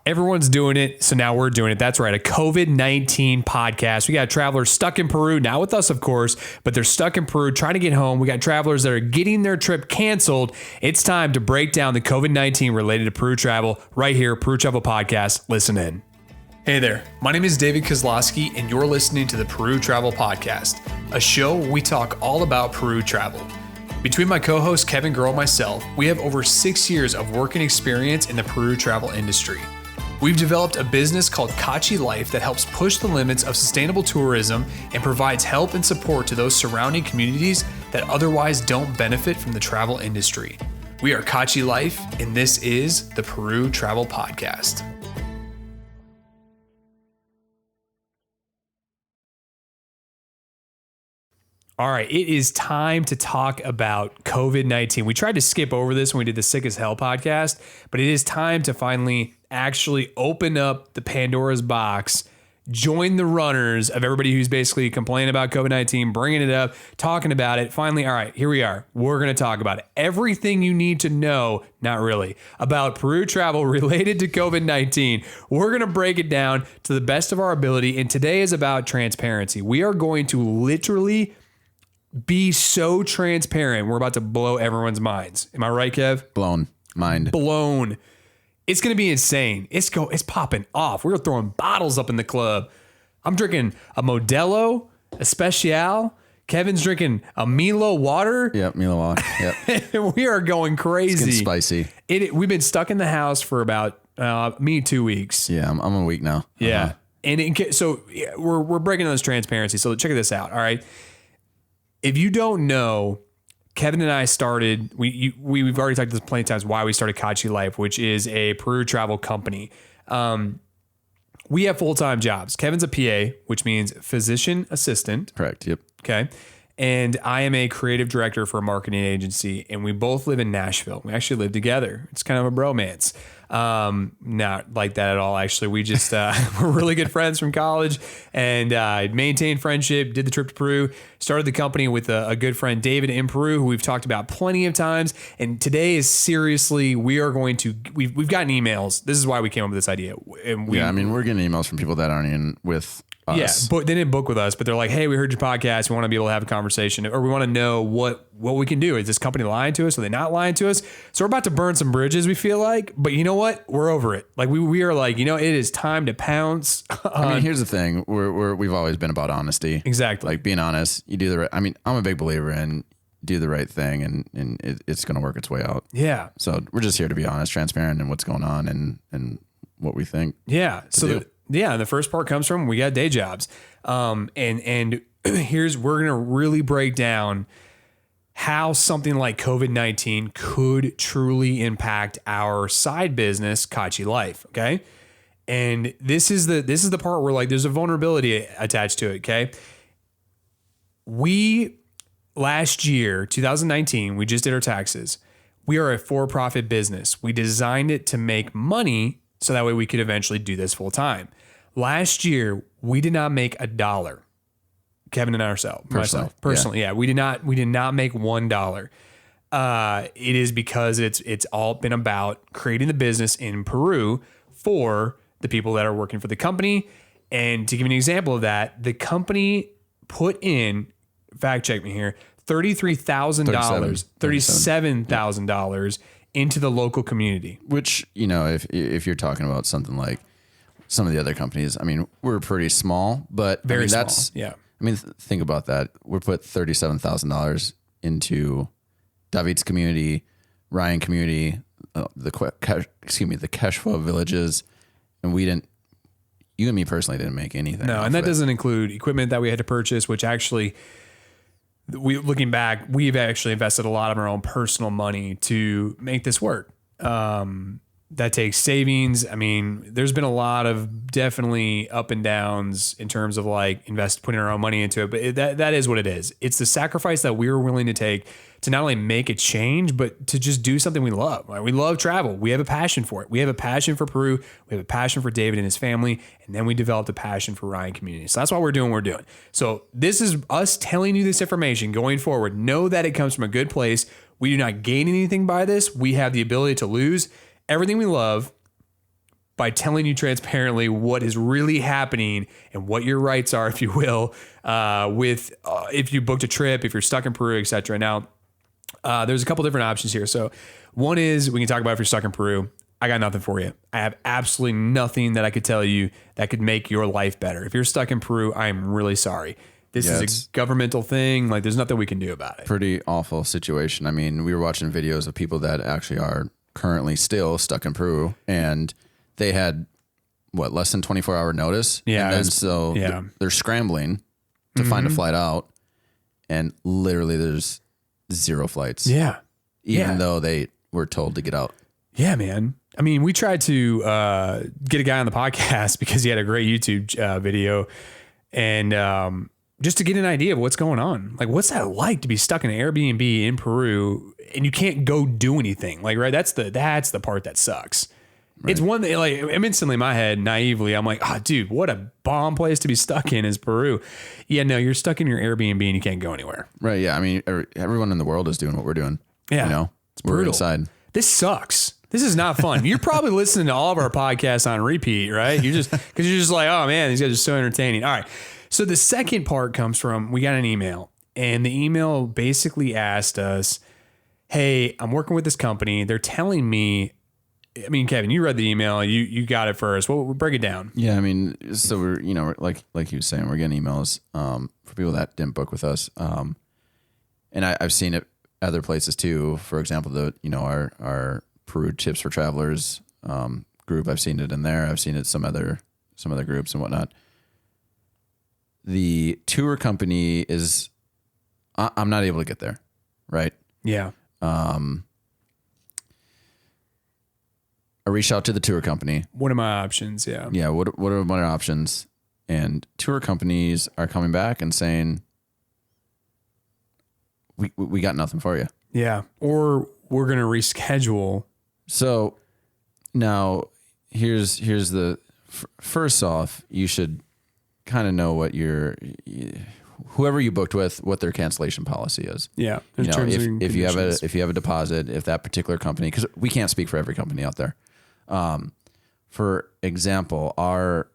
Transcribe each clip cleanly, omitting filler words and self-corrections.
Everyone's doing it, so now we're doing it. That's right, a COVID-19 podcast. We got travelers stuck in Peru, not with us, of course, but they're stuck in Peru trying to get home. We got travelers that are getting their trip canceled. It's time to break down the COVID-19 related to Peru travel right here, Peru Travel Podcast. Listen in. Hey there, my name is David Kozlowski, and you're listening to the Peru Travel Podcast, a show where we talk all about Peru travel. Between my co-host Kevin Girl and myself, we have over 6 years of working experience in the Peru travel industry. We've developed a business called Cachi Life that helps push the limits of sustainable tourism and provides help and support to those surrounding communities that otherwise don't benefit from the travel industry. We are Cachi Life, and this is the Peru Travel Podcast. All right, it is time to talk about COVID-19. We tried to skip over this when we did the Sick as Hell podcast, but it is time to finally actually open up the Pandora's box, join the runners of everybody who's basically complaining about COVID-19, bringing it up, talking about it. Finally, all right, here we are. We're going to talk about it. Everything you need to know, not really, about Peru travel related to COVID-19. We're going to break it down to the best of our ability, and today is about transparency. We are going to literally be so transparent. We're about to blow everyone's minds. Am I right, Kev? Blown. It's going to be insane. It's popping off. We're throwing bottles up in the club. I'm drinking a Modelo, a Special. Kevin's drinking a Milo water. Yep, Milo water. Yep. We are going crazy. It's getting spicy. We've been stuck in the house for about 2 weeks. Yeah, I'm a week now. Yeah. And we're breaking those transparency. So check this out. All right. If you don't know, Kevin and I started, we've already talked this plenty of times why we started Cachi Life, which is a Peru travel company. We have full-time jobs. Kevin's a PA, which means physician assistant. Correct. Yep. Okay. And I am a creative director for a marketing agency, and we both live in Nashville. We actually live together. It's kind of a bromance. Not like that at all. Actually, we just, we're really good friends from college and, maintained friendship, did the trip to Peru, started the company with a good friend, David in Peru, who we've talked about plenty of times. And today is seriously, we've gotten emails. This is why we came up with this idea. And we're getting emails from people that aren't in with us. Yeah, but they didn't book with us, but they're like, hey, we heard your podcast. We want to be able to have a conversation, or we want to know what we can do. Is this company lying to us? Are they not lying to us? So we're about to burn some bridges, we feel like, but you know what? We're over it. Like we are like, it is time to pounce. Here's the thing. We've always been about honesty. Exactly. Like being honest, you do the right. I'm a big believer in do the right thing and it's going to work its way out. Yeah. So we're just here to be honest, transparent in what's going on and what we think. Yeah. The first part comes from we got day jobs. And we're going to really break down how something like COVID-19 could truly impact our side business, Cachi Life. Okay. And this is the part where like there's a vulnerability attached to it. Okay. Last year, 2019, we just did our taxes. We are a for-profit business. We designed it to make money so that way we could eventually do this full time. Last year, we did not make $1. Kevin and myself personally. Yeah. We did not make $1. It is because it's all been about creating the business in Peru for the people that are working for the company. And to give you an example of that, the company put in, fact check me here, $37,000 into the local community. Which, if you're talking about something like some of the other companies, we're pretty small, but very small. Yeah. Think about that. We put $37,000 into David's community, Ryan community, the Keshwa villages, and you and me personally didn't make anything. No, and that doesn't include equipment that we had to purchase, which actually, looking back, we've actually invested a lot of our own personal money to make this work. That takes savings. There's been a lot of definitely up and downs in terms of like putting our own money into it, but that is what it is. It's the sacrifice that we were willing to take to not only make a change, but to just do something we love. Right? We love travel. We have a passion for it. We have a passion for Peru. We have a passion for David and his family. And then we developed a passion for Ryan community. So that's why we're doing what we're doing. So this is us telling you this information going forward. Know that it comes from a good place. We do not gain anything by this. We have the ability to lose everything we love by telling you transparently what is really happening and what your rights are, if you will, if you booked a trip, if you're stuck in Peru, etc. Now, there's a couple different options here. So one is we can talk about if you're stuck in Peru. I got nothing for you. I have absolutely nothing that I could tell you that could make your life better. If you're stuck in Peru, I'm really sorry. This is a governmental thing. Like, there's nothing we can do about it. Pretty awful situation. I mean, we were watching videos of people that actually are currently still stuck in Peru, and they had less than 24-hour notice. Yeah. And then they're scrambling to find a flight out, and literally there's 0 flights. Yeah. Even though they were told to get out. Yeah, man. I mean, we tried to get a guy on the podcast because he had a great YouTube video, and just to get an idea of what's going on. Like, what's that like to be stuck in an Airbnb in Peru and you can't go do anything? Like, right? That's the part that sucks. Right. It's one that, like, I'm instantly in my head, naively, I'm like, oh, dude, what a bomb place to be stuck in is Peru. Yeah, no, you're stuck in your Airbnb and you can't go anywhere. Right. Yeah. I mean, everyone in the world is doing what we're doing. Yeah. You know, we're inside. This sucks. This is not fun. You're probably listening to all of our podcasts on repeat, right? You're just like, oh man, these guys are so entertaining. All right. So the second part comes from, we got an email, and the email basically asked us, hey, I'm working with this company. They're telling me, I mean, Kevin, you read the email, you got it first. Well, we'll break it down. Yeah. I mean, so we're, like you were saying, we're getting emails, for people that didn't book with us. And I've seen it other places too. For example, our Peru Tips for Travelers, group. I've seen it in there. I've seen it some other groups and whatnot. The tour company is, I'm not able to get there. Right. Yeah. I reached out to the tour company. What are my options? Yeah. Yeah. What are my options? And tour companies are coming back and saying, we got nothing for you. Yeah. Or we're going to reschedule. So now here's the, first off, you should kind of know what whoever you booked with, what their cancellation policy is. Yeah. If you have a deposit, if that particular company, because we can't speak for every company out there. For example, our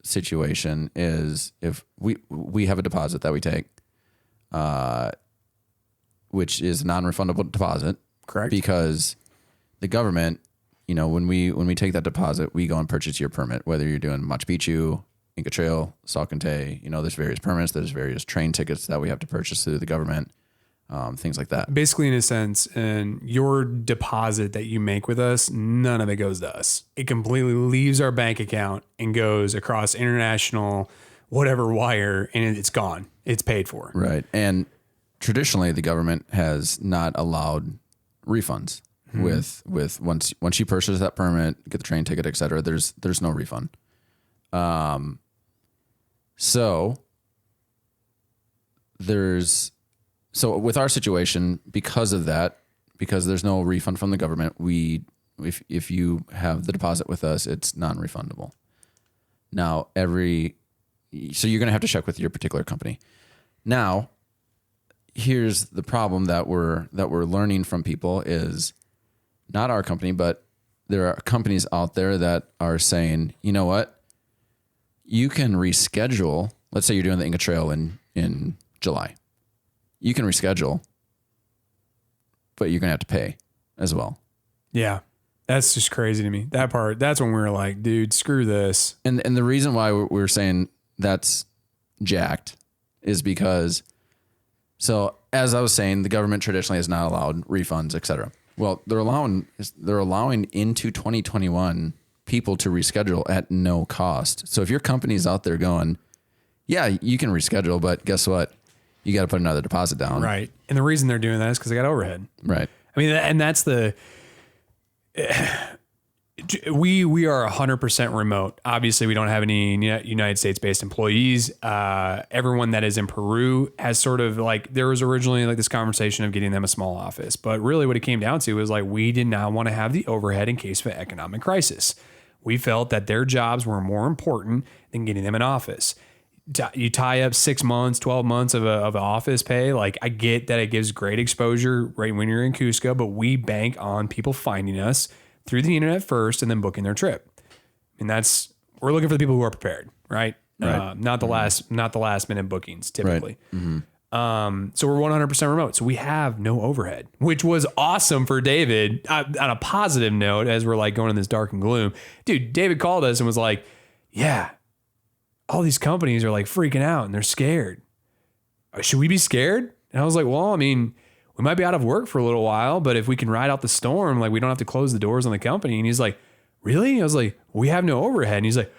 situation is if we have a deposit that we take, which is a non-refundable deposit. Correct. Because the government, when we take that deposit, we go and purchase your permit, whether you're doing Machu Picchu, Inca Trail, Salcantay, there's various permits, there's various train tickets that we have to purchase through the government, things like that. Basically, in a sense, and your deposit that you make with us, none of it goes to us. It completely leaves our bank account and goes across international, whatever wire, and it's gone. It's paid for. Right. And traditionally, the government has not allowed refunds with once you purchase that permit, get the train ticket, et cetera, there's no refund. So with our situation, because of that, because there's no refund from the government, if you have the deposit with us, it's non-refundable. Now so you're going to have to check with your particular company. Now, here's the problem that we're learning from people is not our company, but there are companies out there that are saying, you know what? You can reschedule. Let's say you're doing the Inca Trail in July. You can reschedule, but you're going to have to pay as well. Yeah. That's just crazy to me. That part, that's when we were like, dude, screw this. And the reason why we're saying that's jacked is because, so as I was saying, the government traditionally has not allowed refunds, et cetera. Well, they're allowing into 2021 people to reschedule at no cost. So if your company's out there going, yeah, you can reschedule, but guess what? You got to put another deposit down. Right. And the reason they're doing that is because they got overhead. Right. I mean, and that's we are 100% remote. Obviously, we don't have any United States based employees. Everyone that is in Peru has sort of like, there was originally like this conversation of getting them a small office, but really what it came down to was like, we did not want to have the overhead in case of an economic crisis. We felt that their jobs were more important than getting them an office. You tie up 6 months, 12 months of office pay. Like, I get that it gives great exposure right when you're in Cusco, but we bank on people finding us through the internet first and then booking their trip. And we're looking for the people who are prepared, right? Right. Not the last minute bookings typically. Right. So we're 100% remote. So we have no overhead, which was awesome for David. On a positive note, as we're like going in this dark and gloom, dude, David called us and was like, yeah, all these companies are like freaking out and they're scared. Should we be scared? And I was like, well, I mean, we might be out of work for a little while, but if we can ride out the storm, like we don't have to close the doors on the company. And he's like, really? I was like, we have no overhead. And he's like,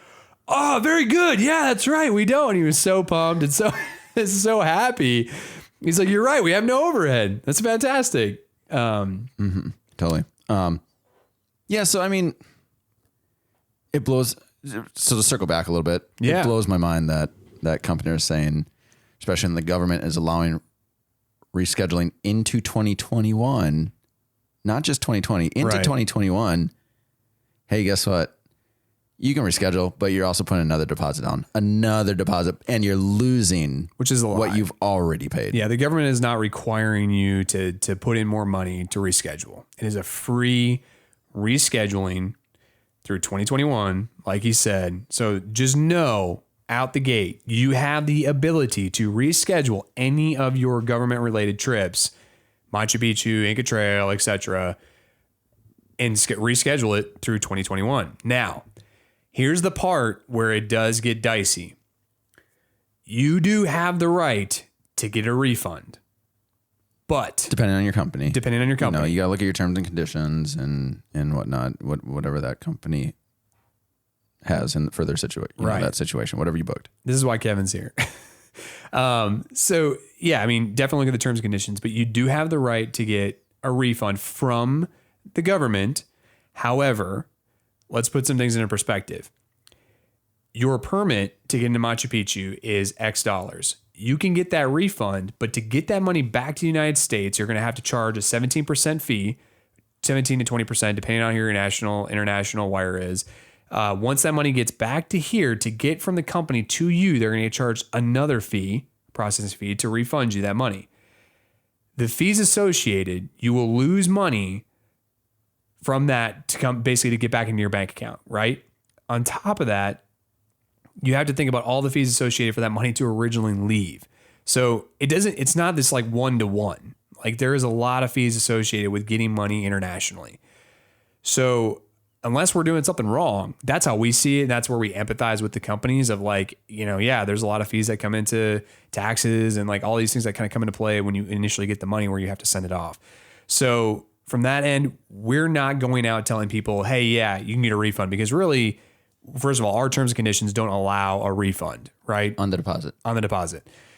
oh, very good. Yeah, that's right. We don't. And he was so pumped and so happy. He's like, you're right. We have no overhead. That's fantastic. Totally. Yeah. So, I mean, it blows. So to circle back a little bit, it blows my mind that companies are saying, especially when the government is allowing rescheduling into 2021, not just 2020, into 2021. Hey, guess what? You can reschedule, but you're also putting another deposit down, and you're losing, which is a lie, what you've already paid. Yeah, the government is not requiring you to put in more money to reschedule. It is a free rescheduling through 2021, like he said. So just know out the gate, you have the ability to reschedule any of your government-related trips, Machu Picchu, Inca Trail, etc., and reschedule it through 2021. Now, here's the part where it does get dicey. You do have the right to get a refund, but depending on your company, you gotta look at your terms and conditions and whatnot, whatever that company has for their situation, that situation, whatever you booked. This is why Kevin's here. So yeah, I mean, definitely look at the terms and conditions, but you do have the right to get a refund from the government. However, let's put some things into perspective. Your permit to get into Machu Picchu is X dollars. You can get that refund, but to get that money back to the United States, you're going to have to charge a 17% fee, 17 to 20%, depending on who your international wire is. Once that money gets back to here, to get from the company to you, they're going to charge another fee, processing fee, to refund you that money. The fees associated, you will lose money from that to come basically to get back into your bank account, right? On top of that, you have to think about all the fees associated for that money to originally leave. So it's not this like 1-to-1. Like there is a lot of fees associated with getting money internationally. So unless we're doing something wrong, that's how we see it. That's where we empathize with the companies of like, there's a lot of fees that come into taxes and like all these things that kind of come into play when you initially get the money where you have to send it off. So from that end, we're not going out telling people, hey, yeah, you can get a refund, because really, first of all, our terms and conditions don't allow a refund, right? On the deposit.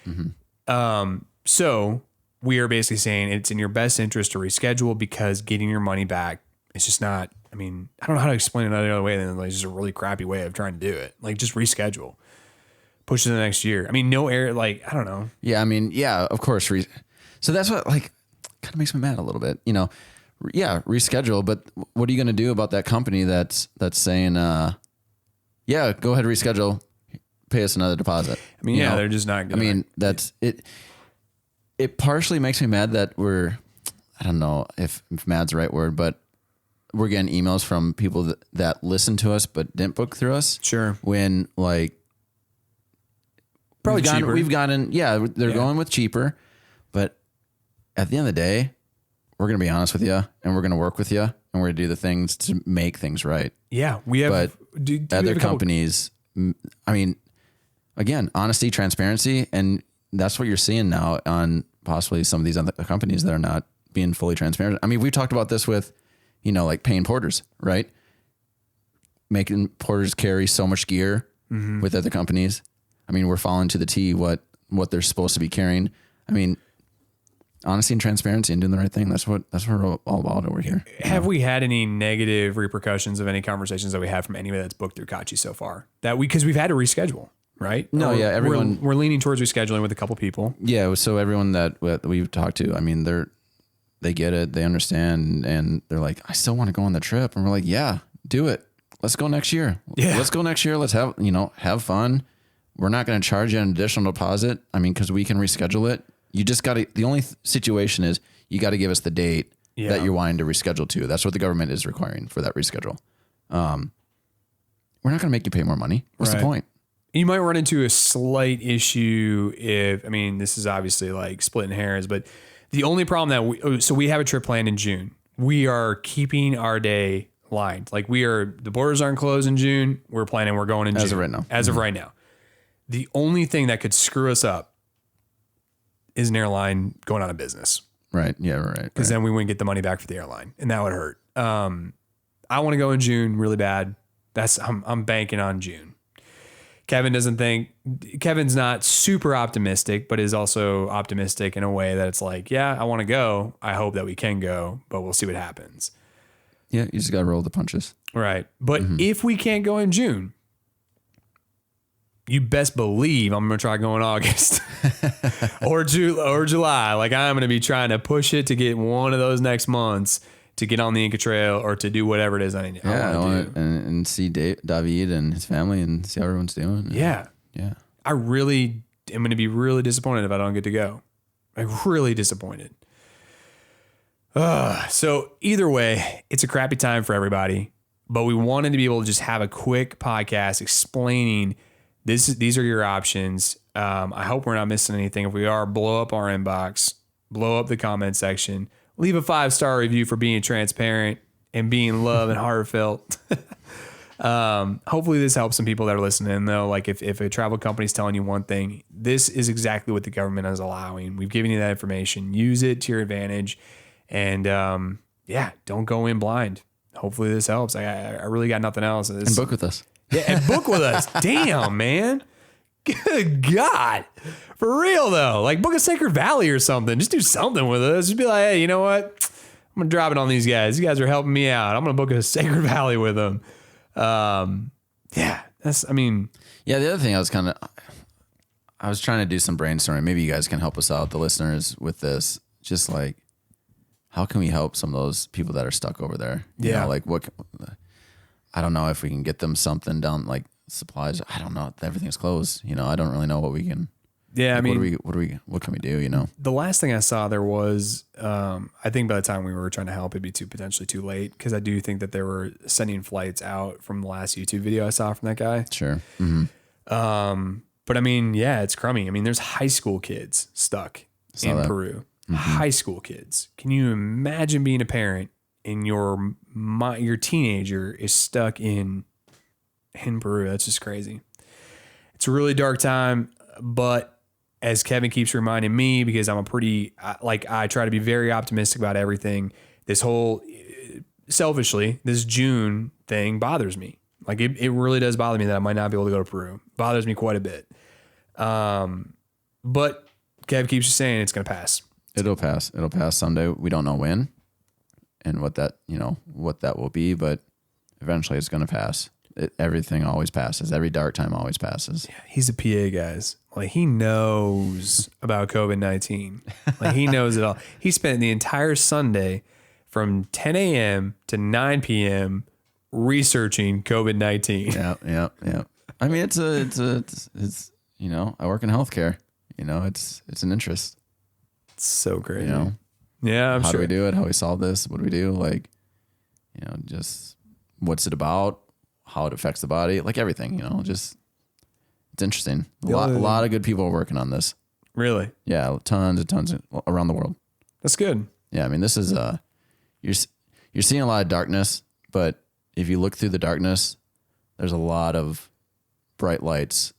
Mm-hmm. So we are basically saying it's in your best interest to reschedule, because getting your money back is just not, I mean, I don't know how to explain it any other way than like just a really crappy way of trying to do it. Like just reschedule, push to the next year. I mean, no air, like, I don't know. Yeah. I mean, yeah, of course. So that's what like kind of makes me mad a little bit, reschedule. But what are you going to do about that company that's saying, yeah, go ahead, reschedule, pay us another deposit? I mean, they're just not good. I mean, that's it. It partially makes me mad that I don't know if mad's the right word, but we're getting emails from people that listen to us but didn't book through us. Sure. When like probably cheaper. We've gotten, they're going with cheaper, but at the end of the day, we're going to be honest with you, and we're going to work with you, and we're going to do the things to make things right. Yeah, we have. But other companies, I mean, again, honesty, transparency, and that's what you're seeing now on possibly some of these other companies that are not being fully transparent. I mean, we've talked about this with, like paying porters, right? Making porters carry so much gear with other companies. I mean, we're following to the T what they're supposed to be carrying. I mean, honesty and transparency and doing the right thing. That's what we're all about over here. Have we had any negative repercussions of any conversations that we had from anybody that's booked through Cachi so far? Because we've had to reschedule, right? No, everyone. We're leaning towards rescheduling with a couple people. Yeah, so everyone that we've talked to, I mean, they get it, they understand, and they're like, I still want to go on the trip, and we're like, yeah, do it. Let's go next year. Yeah, let's go next year. Let's have fun. We're not going to charge you an additional deposit. I mean, because we can reschedule it. You just got to. The only situation is you got to give us the date that you're wanting to reschedule to. That's what the government is requiring for that reschedule. we're not going to make you pay more money. What's the point? You might run into a slight issue this is obviously like splitting hairs, but the only problem that we have a trip planned in June. We are keeping our day lined. Like the borders aren't closed in June. We're planning, we're going in June. As of right now. As of right now. The only thing that could screw us up is an airline going out of business. Right. Yeah. Right. Because then we wouldn't get the money back for the airline, and that would hurt. I want to go in June really bad. I'm banking on June. Kevin's not super optimistic, but is also optimistic in a way that it's like, yeah, I want to go. I hope that we can go, but we'll see what happens. Yeah, you just got to roll the punches. Right. But if we can't go in June, you best believe I'm going to try going August or July. Like I'm going to be trying to push it to get one of those next months to get on the Inca Trail or to do whatever it is I want to do. And see David and his family and see how everyone's doing. Yeah. Yeah. I really am going to be really disappointed if I don't get to go. I'm really disappointed. So either way, it's a crappy time for everybody, but we wanted to be able to just have a quick podcast explaining these are your options. I hope we're not missing anything. If we are, blow up our inbox, blow up the comment section. Leave a 5-star review for being transparent and being love and heartfelt. Hopefully this helps some people that are listening though. Like if a travel company is telling you one thing, this is exactly what the government is allowing. We've given you that information. Use it to your advantage. And don't go in blind. Hopefully this helps. I really got nothing else. And book with us. Yeah, and book with us. Damn, man. Good God. For real, though. Like, book a Sacred Valley or something. Just do something with us. Just be like, hey, you know what? I'm going to drop it on these guys. These guys are helping me out. I'm going to book a Sacred Valley with them. Yeah, the other thing I was trying to do some brainstorming. Maybe you guys can help us out, the listeners, with this. Just like, how can we help some of those people that are stuck over there? You know, like I don't know if we can get them something down, like supplies. I don't know. Everything's closed. You know, I don't really know what we can. Yeah, like, what can we do? You know, the last thing I saw there was, I think by the time we were trying to help, it'd be potentially too late, because I do think that they were sending flights out from the last YouTube video I saw from that guy. Sure. Mm-hmm. But it's crummy. There's high school kids stuck in Peru. Mm-hmm. High school kids. Can you imagine being a parent and your teenager is stuck in Peru? That's just crazy. It's a really dark time, but as Kevin keeps reminding me, because I'm I try to be very optimistic about everything. This whole, selfishly, this June thing bothers me. Like it really does bother me that I might not be able to go to Peru. Bothers me quite a bit. But Kev keeps just saying it's going to pass. It'll pass. It'll pass someday. We don't know when and what that will be, but eventually it's going to pass. Everything always passes. Every dark time always passes. Yeah, he's a PA, guys. Like, he knows about COVID-19. Like, he knows it all. He spent the entire Sunday from 10 a.m. to 9 p.m. researching COVID-19. Yeah. It's I work in healthcare. It's an interest. It's so crazy. Yeah, how do we do it? How do we solve this? What do we do? Like, just what's it about? How it affects the body? Like everything, just it's interesting. A lot of good people are working on this. Really? Yeah, tons and tons around the world. That's good. Yeah, this is you're seeing a lot of darkness, but if you look through the darkness, there's a lot of bright lights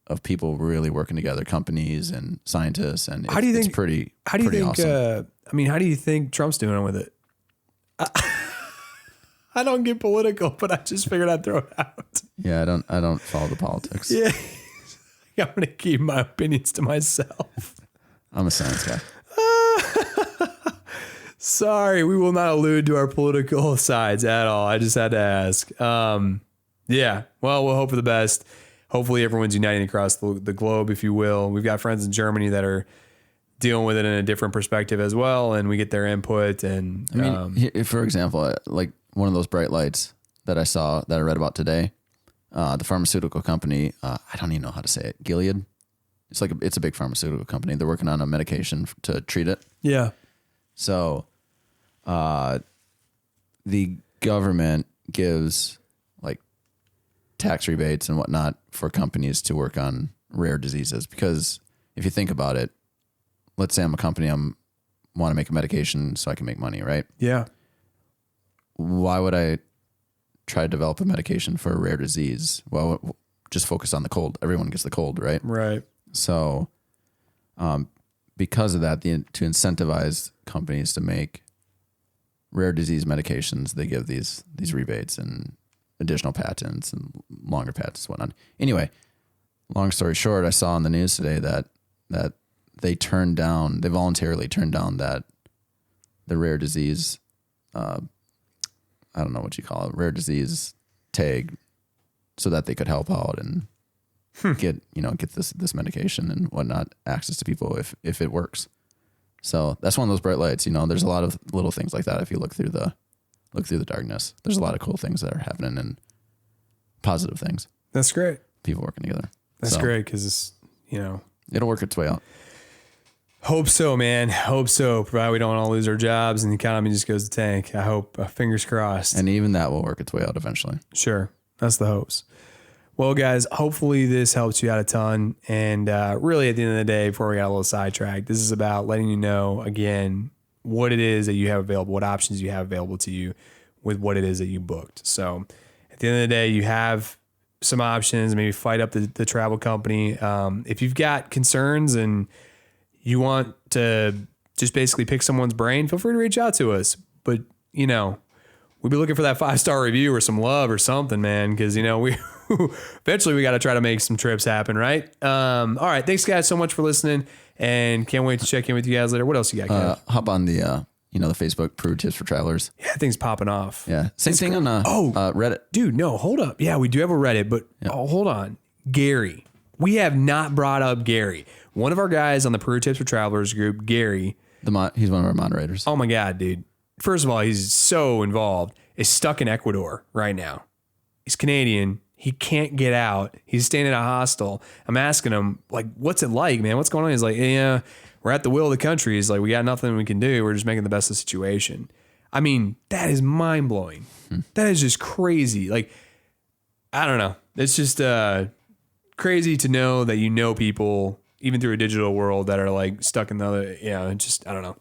of people really working together, companies and scientists, and it's pretty awesome. How do you think Trump's doing with it? I don't get political, but I just figured I'd throw it out. Yeah, I don't follow the politics. Yeah, I'm gonna keep my opinions to myself. I'm a science guy. Sorry, we will not allude to our political sides at all. I just had to ask. Yeah, well, we'll hope for the best. Hopefully everyone's uniting across the globe, if you will. We've got friends in Germany that are dealing with it in a different perspective as well, and we get their input. And for example, like one of those bright lights that I read about today, the pharmaceutical company, I don't even know how to say it, Gilead. It's a big pharmaceutical company. They're working on a medication to treat it. Yeah. So, the government gives like tax rebates and whatnot for companies to work on rare diseases. Because if you think about it, let's say I'm a company, want to make a medication so I can make money, right? Yeah. Why would I try to develop a medication for a rare disease? Well, just focus on the cold. Everyone gets the cold, right? Right. So, because of that, to incentivize companies to make rare disease medications, they give these rebates and additional patents and longer patents and whatnot. Anyway, long story short, I saw on the news today that they voluntarily turned down the rare disease, I don't know what you call it, rare disease tag, so that they could help out and get this medication and whatnot, access to people if it works. So that's one of those bright lights. There's a lot of little things like that. If you look through the darkness, there's a lot of cool things that are happening and positive things. That's great. People working together. That's great because it'll work its way out. Hope so, man. Hope so. Provided we don't all lose our jobs and the economy just goes to tank. I hope. Fingers crossed. And even that will work its way out eventually. Sure. That's the hopes. Well, guys, hopefully this helps you out a ton. And really, at the end of the day, before we got a little sidetracked, this is about letting you know, again, what it is that you have available, what options you have available to you with what it is that you booked. So at the end of the day, you have some options, maybe fight up the travel company. If you've got concerns and you want to just basically pick someone's brain, feel free to reach out to us. But, we'd be looking for that 5-star review or some love or something, man. Because, we eventually we got to try to make some trips happen, right? All right. Thanks, guys, so much for listening. And can't wait to check in with you guys later. What else you got, Kev? Hop on the Facebook Peru Tips for Travelers. Yeah, that thing's popping off. Yeah. Same thing on Reddit. Dude, no, hold up. Yeah, we do have a Reddit, but hold on. Gary. We have not brought up Gary. One of our guys on the Peru Tips for Travelers group, Gary. He's one of our moderators. Oh, my God, dude. First of all, he's so involved. Is stuck in Ecuador right now. He's Canadian. He can't get out. He's staying in a hostel. I'm asking him, what's it like, man? What's going on? He's like, yeah, we're at the will of the country. He's like, we got nothing we can do. We're just making the best of the situation. I mean, that is mind blowing. That is just crazy. I don't know. It's just crazy to know that people, even through a digital world, that are stuck in the other, I don't know.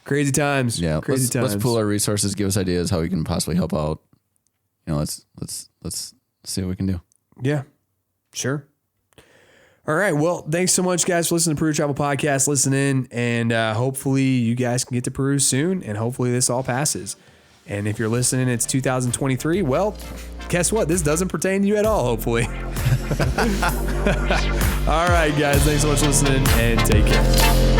Crazy times. Yeah. Crazy times. Let's pool our resources, give us ideas how we can possibly help out. Let's see what we can do. Yeah, sure. All right. Well, thanks so much, guys, for listening to Peru Travel Podcast. Listen in, and hopefully you guys can get to Peru soon, and hopefully this all passes. And if you're listening, it's 2023. Well, guess what? This doesn't pertain to you at all, hopefully. All right, guys. Thanks so much for listening, and take care.